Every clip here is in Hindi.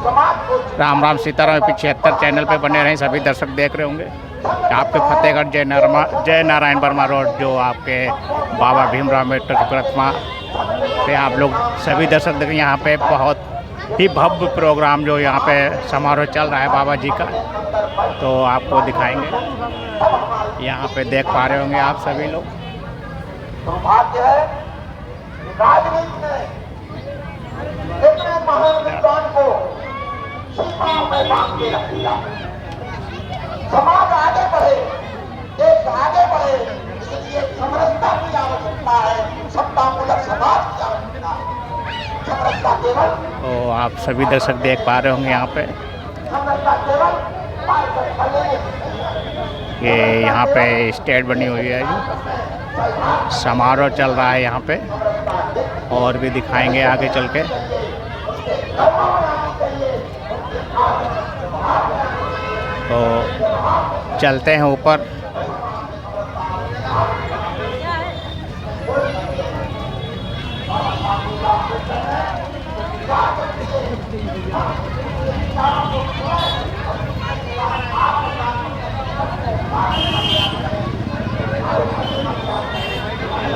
राम राम सीताराम। 75 चैनल पे बने रहें, सभी दर्शक देख रहे होंगे। आपके फतेहगढ़ जय नारायण वर्मा रोड, जो आपके बाबा भीमराव अम्बेडकर की प्रतिमा पे आप लोग सभी दर्शक देखें। यहाँ पे बहुत ही भव्य प्रोग्राम जो यहाँ पे समारोह चल रहा है बाबा जी का, तो आपको दिखाएंगे। यहाँ पे देख पा रहे होंगे आप सभी लोग। दुर्भाग्य है राजनीति में इतने महान विद्वान को सीमाओं में बांध के रख दिया। समाज आगे बढ़े, देश आगे बढ़े, इसलिए समरसता की आवश्यकता है, सत्तामूलक समाज की आवश्यकता है। समरसता केवल तो आप सभी दर्शक देख पा रहे होंगे यहाँ पे समरसता केवल ये यहाँ पे स्टेज बनी हुई है, जो समारोह चल रहा है यहाँ पे, और भी दिखाएंगे आगे चल के। तो चलते हैं ऊपर।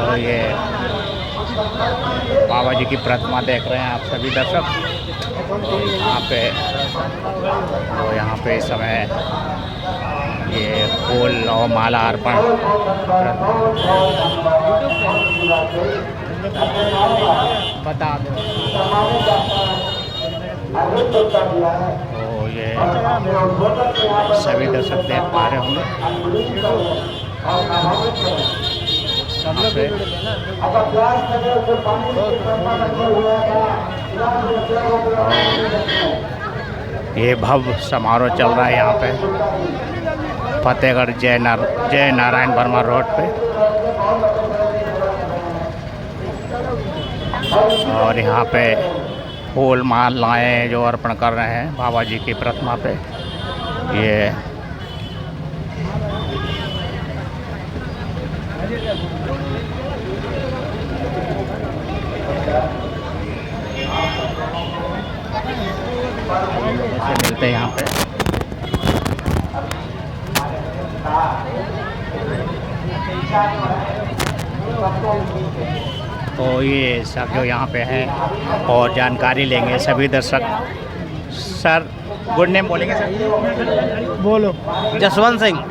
और ये बाबा जी की प्रतिमा देख रहे हैं आप सभी दर्शक। यहाँ पे इस समय ये फूल और माला अर्पण बता दो। तो ये सभी दर्शक देख पा रहे होंगे। ये भव्य समारोह चल रहा है यहाँ पे फतेहगढ़ जय नारायण वर्मा रोड पे। और यहाँ पे फूल मालाएं जो अर्पण कर रहे हैं बाबा जी की प्रतिमा पे। ये मिलते हैं यहाँ पे। तो ये सब जो यहाँ पे हैं और जानकारी लेंगे सभी दर्शक। सर गुड नेम बोलेंगे सर? बोलो। जसवंत सिंह।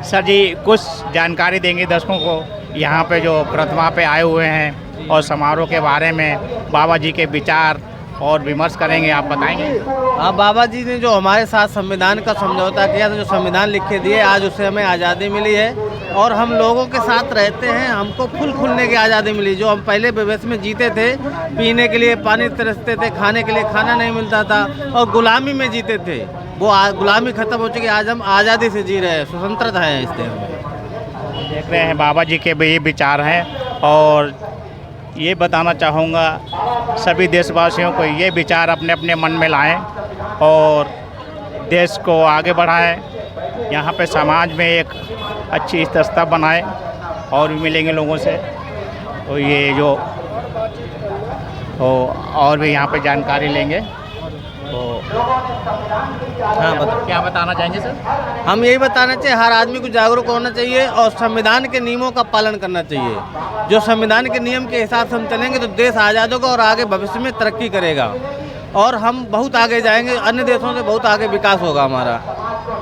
सर जी कुछ जानकारी देंगे दर्शकों को, यहाँ पे जो प्रतिमा पे आए हुए हैं और समारोह के बारे में बाबा जी के विचार और विमर्श करेंगे, आप बताएंगे? हाँ, बाबा जी ने जो हमारे साथ संविधान का समझौता किया था, जो संविधान लिख के दिए, आज उससे हमें आज़ादी मिली है और हम लोगों के साथ रहते हैं। हमको फूल खुलने की आज़ादी मिली। जो हम पहले विवश में जीते थे, पीने के लिए पानी तरसते थे, खाने के लिए खाना नहीं मिलता था और गुलामी में जीते थे, वो गुलामी खत्म हो चुकी। आज हम आज़ादी से जी रहे हैं, स्वतंत्रता है इस देश में। देख रहे हैं बाबा जी के भी विचार हैं, और ये बताना चाहूँगा सभी देशवासियों को ये विचार अपने अपने मन में लाएं और देश को आगे बढ़ाएं। यहाँ पे समाज में एक अच्छी स्थिरता बनाएं और भी मिलेंगे लोगों से। तो ये जो तो और भी यहाँ पे जानकारी लेंगे। तो हाँ, क्या बताना चाहेंगे सर? हम यही बताना चाहिए, हर आदमी को जागरूक होना चाहिए और संविधान के नियमों का पालन करना चाहिए। जो संविधान के नियम के हिसाब से हम चलेंगे तो देश आज़ाद होगा और आगे भविष्य में तरक्की करेगा और हम बहुत आगे जाएंगे, अन्य देशों से बहुत आगे विकास होगा हमारा।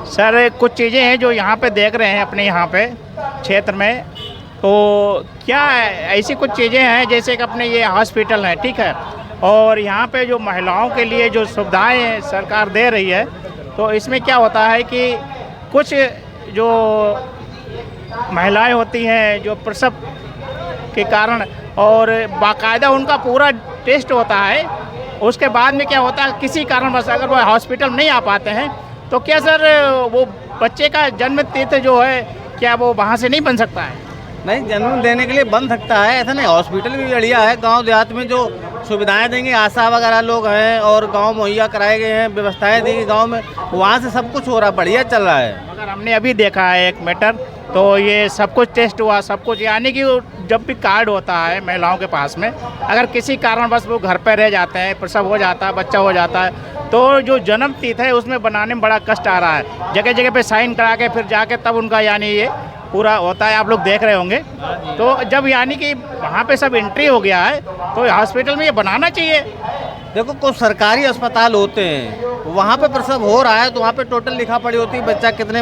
सर कुछ चीज़ें हैं जो यहाँ पे देख रहे हैं अपने यहाँ पे क्षेत्र में, तो क्या ऐसी कुछ चीज़ें हैं जैसे कि अपने ये हॉस्पिटल है, ठीक है, और यहाँ पे जो महिलाओं के लिए जो सुविधाएं सरकार दे रही है, तो इसमें क्या होता है कि कुछ जो महिलाएं होती हैं जो प्रसव के कारण, और बाकायदा उनका पूरा टेस्ट होता है, उसके बाद में क्या होता है किसी कारणवश अगर वो हॉस्पिटल नहीं आ पाते हैं, तो क्या सर वो बच्चे का जन्म तिथि जो है क्या वो वहाँ से नहीं बन सकता है? नहीं, जन्म देने के लिए बन सकता है, ऐसा नहीं। हॉस्पिटल भी बढ़िया है, गांव देहात में जो सुविधाएं देंगे, आशा वगैरह लोग हैं और गांव मुहैया कराए गए हैं, व्यवस्थाएं दी गई गांव में, वहां से सब कुछ हो रहा, बढ़िया चल रहा है। मगर हमने अभी देखा है एक मैटर, तो ये सब कुछ टेस्ट हुआ, सब कुछ, यानी कि जब भी कार्ड होता है महिलाओं के पास में, अगर किसी कारणवश वो घर पर रह जाते हैं, प्रसव हो जाता है, बच्चा हो जाता है, तो जो जन्म तिथि है उसमें बनाने में बड़ा कष्ट आ रहा है। जगह जगह पे साइन करा के फिर जाके तब उनका यानी ये पूरा होता है, आप लोग देख रहे होंगे। तो जब यानी कि वहाँ पे सब एंट्री हो गया है तो हॉस्पिटल में ये बनाना चाहिए। देखो कुछ सरकारी अस्पताल होते हैं, वहाँ पे प्रसव हो रहा है तो वहाँ पे टोटल लिखा पड़ी होती है बच्चा कितने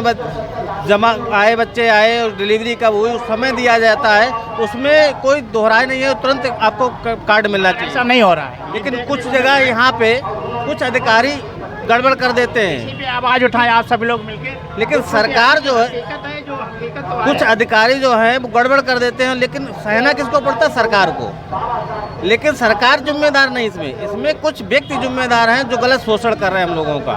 जमा आए, बच्चे आए और डिलीवरी कब हुई उस समय दिया जाता है, उसमें कोई दोहराए नहीं है, तुरंत आपको कार्ड मिलना चाहिए। ऐसा नहीं हो रहा है। लेकिन कुछ जगह यहाँ पे कुछ अधिकारी गड़बड़ कर देते हैं। इसी पे आवाज़ उठाएं आप सभी लोग मिलके। लेकिन सरकार जो है, हकीकत तो कुछ अधिकारी जो हैं वो गड़बड़ कर देते हैं, लेकिन सहना किसको पड़ता है? सरकार को। लेकिन सरकार जिम्मेदार नहीं, इसमें कुछ व्यक्ति जिम्मेदार हैं जो गलत शोषण कर रहे हैं हम लोगों का।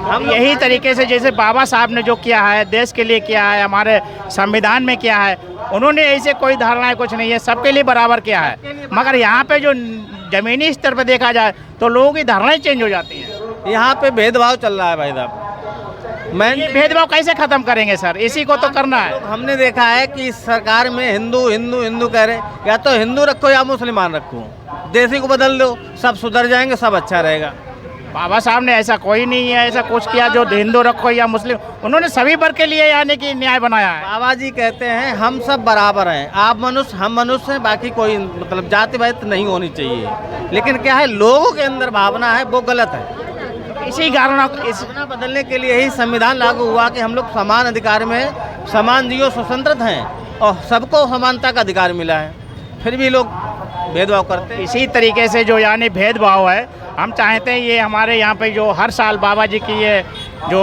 हम यही तरीके से जैसे बाबा साहब ने जो किया है, देश के लिए किया है, हमारे संविधान में किया है, उन्होंने ऐसे कोई धारणाएं कुछ नहीं है, सबके लिए बराबर किया है। मगर यहाँ पे जो जमीनी स्तर पे देखा जाए तो लोगों की धारणाएं चेंज हो जाती हैं। यहाँ पे भेदभाव चल रहा है भाई साहब। ये भेदभाव कैसे खत्म करेंगे सर? इसी को तो करना है। हमने देखा है कि इस सरकार में हिंदू हिंदू हिंदू कह रहे, या तो हिंदू रखो या मुसलमान रखो, देसी को बदल दो, सब सुधर जाएंगे, सब अच्छा रहेगा। बाबा साहब ने ऐसा कोई नहीं है ऐसा कुछ किया जो हिंदू रखो या मुस्लिम, उन्होंने सभी वर्ग के लिए यानी कि न्याय बनाया है। बाबा जी कहते हैं हम सब बराबर हैं, आप मनुष्य हम मनुष्य हैं, बाकी कोई मतलब जाति भेद नहीं होनी चाहिए। लेकिन क्या है, लोगों के अंदर भावना है वो गलत है। इसी कारण इस भावना बदलने के लिए ही संविधान लागू हुआ कि हम लोग समान अधिकार में समान जीव स्वतंत्र हैं और सबको समानता का अधिकार मिला है, फिर भी लोग भेदभाव करते हैं। इसी तरीके से जो यानी भेदभाव है, हम चाहते हैं ये हमारे यहाँ पे जो हर साल बाबा जी की ये जो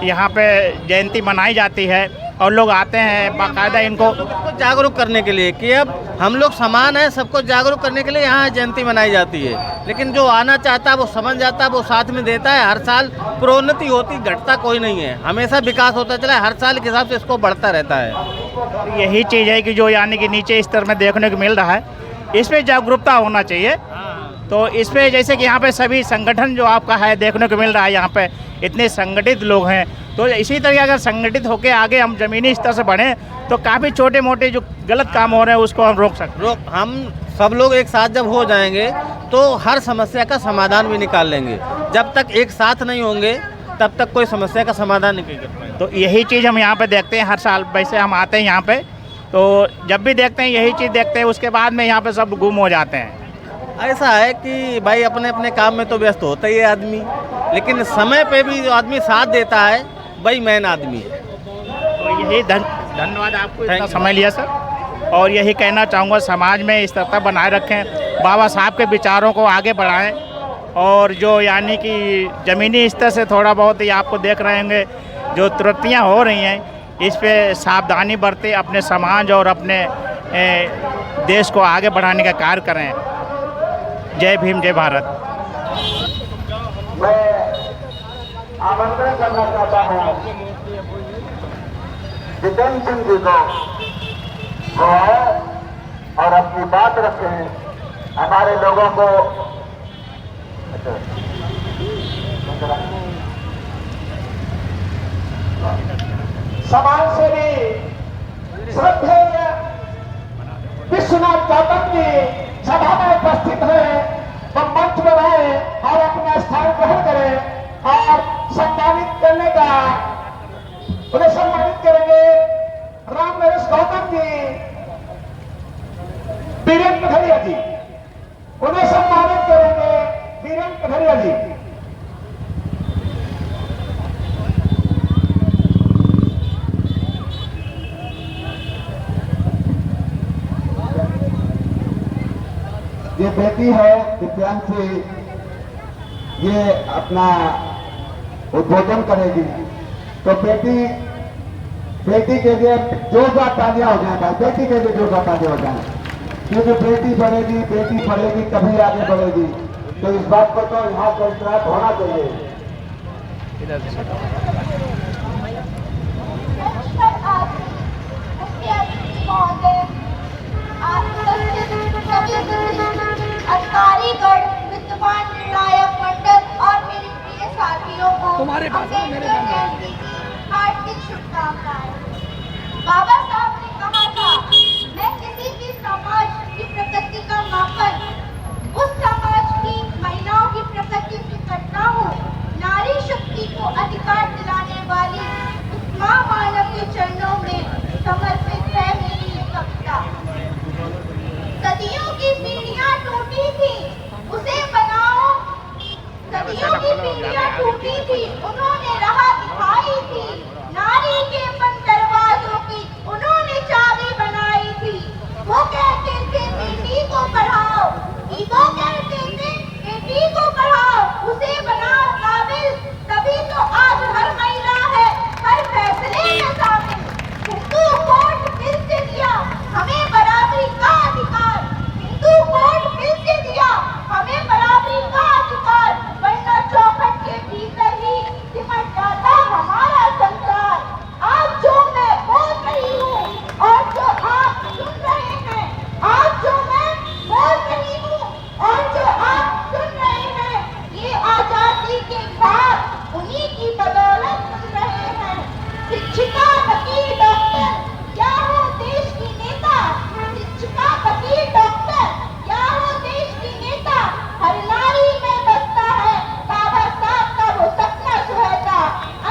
यहाँ पे जयंती मनाई जाती है और लोग आते हैं बाकायदा इनको जागरूक करने के लिए कि अब हम लोग समान हैं, सबको जागरूक करने के लिए यहाँ जयंती मनाई जाती है। लेकिन जो आना चाहता है वो समझ जाता है, वो साथ में देता है। हर साल प्रोन्नति होती, घटता कोई नहीं है, हमेशा विकास होता चला है, हर साल के हिसाब से इसको बढ़ता रहता है। यही चीज़ है कि जो यानी कि नीचे स्तर में देखने को मिल रहा है, इस पर जागरूकता होना चाहिए। तो इस पे जैसे कि यहाँ पे सभी संगठन जो आपका है देखने को मिल रहा है, यहाँ पे इतने संगठित लोग हैं, तो इसी तरह अगर संगठित होकर आगे हम ज़मीनी स्तर से बढ़ें तो काफ़ी छोटे मोटे जो गलत काम हो रहे हैं उसको हम रोक सकते हैं। हम सब लोग एक साथ जब हो जाएंगे तो हर समस्या का समाधान भी निकाल लेंगे। जब तक एक साथ नहीं होंगे तब तक कोई समस्या का समाधान नहीं कर पाएंगे। तो यही चीज़ हम यहाँ पे देखते हैं हर साल। वैसे हम आते हैं यहाँ पे तो जब भी देखते हैं यही चीज़ देखते हैं, उसके बाद में यहाँ पे सब गुम हो जाते हैं। ऐसा है कि भाई अपने अपने काम में तो व्यस्त होता ही है आदमी, लेकिन समय पे भी जो आदमी साथ देता है वही मेन आदमी है। तो यही धन्यवाद आपको इतना समय लिया सर। और यही कहना चाहूँगा, समाज में स्थिरता बनाए रखें, बाबा साहब के विचारों को आगे बढ़ाएं और जो यानी कि ज़मीनी स्तर से थोड़ा बहुत ही आपको देख रहे होंगे जो त्रुटियाँ हो रही हैं, इस पे सावधानी बरतें, अपने समाज और अपने देश को आगे बढ़ाने का कार्य करें। जय भीम, जय भारत। मैं आमंत्रण करना चाहता हूँ जितेंद्र सिंह जी को, वो आए और अपनी बात रखें हमारे लोगों को। समाज सेवी श्रद्धेय विश्वनाथ गौतम जी सभा में उपस्थित हैं, तो मंच पर आए और अपना स्थान ग्रहण करें और सम्मानित करने का उन्हें सम्मानित करेंगे राम नरेश गौतम जी, वीरेंद्र कठरिया जी, उन्हें सम्मानित करेंगे वीरेंद्र कठरिया जी। ये बेटी है दिव्यांशी, ये अपना उद्बोधन करेगी। तो बेटी के लिए जोरदार तालियां हो जाए भाई, बेटी के लिए जोरदार तालियां हो जाए, क्योंकि बेटी बढ़ेगी, बेटी पढ़ेगी तभी आगे बढ़ेगी। तो इस बात को तो यहाँ पर इतराज होना चाहिए। अधिकारीगण, विद्वान निर्णायक मंडल और मेरे प्रिय साथियों को तुम्हारे हार्दिक शुभकामनाएं। बाबा साहब ने कहा था, मैं किसी भी समाज की प्रगति का मापन उस समाज की महिलाओं की प्रगति से करता हूँ वाली उस माँ मानव के चरणों में समर्पित है मेरी ये कविता। सदियों की सीढ़ियाँ टूटी थी, उसे बनाओ। सदियों की सीढ़ियाँ टूटी थी, उन्होंने राह दिखाई थी। नारी के बंद दरवाजों की उन्होंने चाबी बनाई थी। वो कहते थे बेटी को पढ़ाओ, वो कहते थे बेटी को पढ़ाओ, उसे बनाओ काबिल, तभी तो आज हर महिला है हर फैसले में शामिल। हिंदू कोड फिर से दिया हमें बराबरी का अधिकार, हिंदू कोड फिर से दिया हमें बराबरी का अधिकार, वरना चौखट के भीतर ही सिमट जाता हमारा संसार। आज जो मैं बोल रही हूँ और जो आप सुन रहे हैं, आज जो मैं बोल रही हूँ और जो आप सुन रहे हैं, ये आजादी के बाद उन्हीं की बदौलत सुन रहे हैं। शिक्षिका, वकील, डॉक्टर, क्या हो देश की नेता। शिक्षिका, वकील, डॉक्टर, क्या हो देश की नेता। हर नारी में बसता है बाबा साहब का वो सपना सुहाता।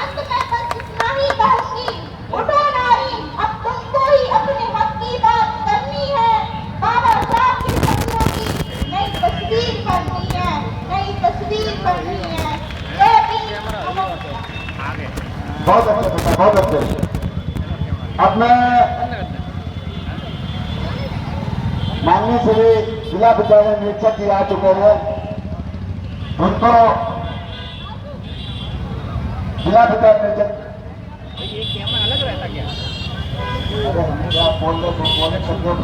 अंत में बस इतना ही कहूंगी, उठो नारी, अब तुमको ही अपने हक की बात करनी है। बाबा साहब के सपनों की नई तस्वीर बननी है, नई तस्वीर बननी है। ये भी बहुत अच्छे बेटा, बहुत अच्छे। अब मैं माननीय श्री जिला विद्यालय निरीक्षक जी आ चुके हैं, उनको जिला विद्यालय निरीक्षक अरे क्या बोल रहे बोले शब्दों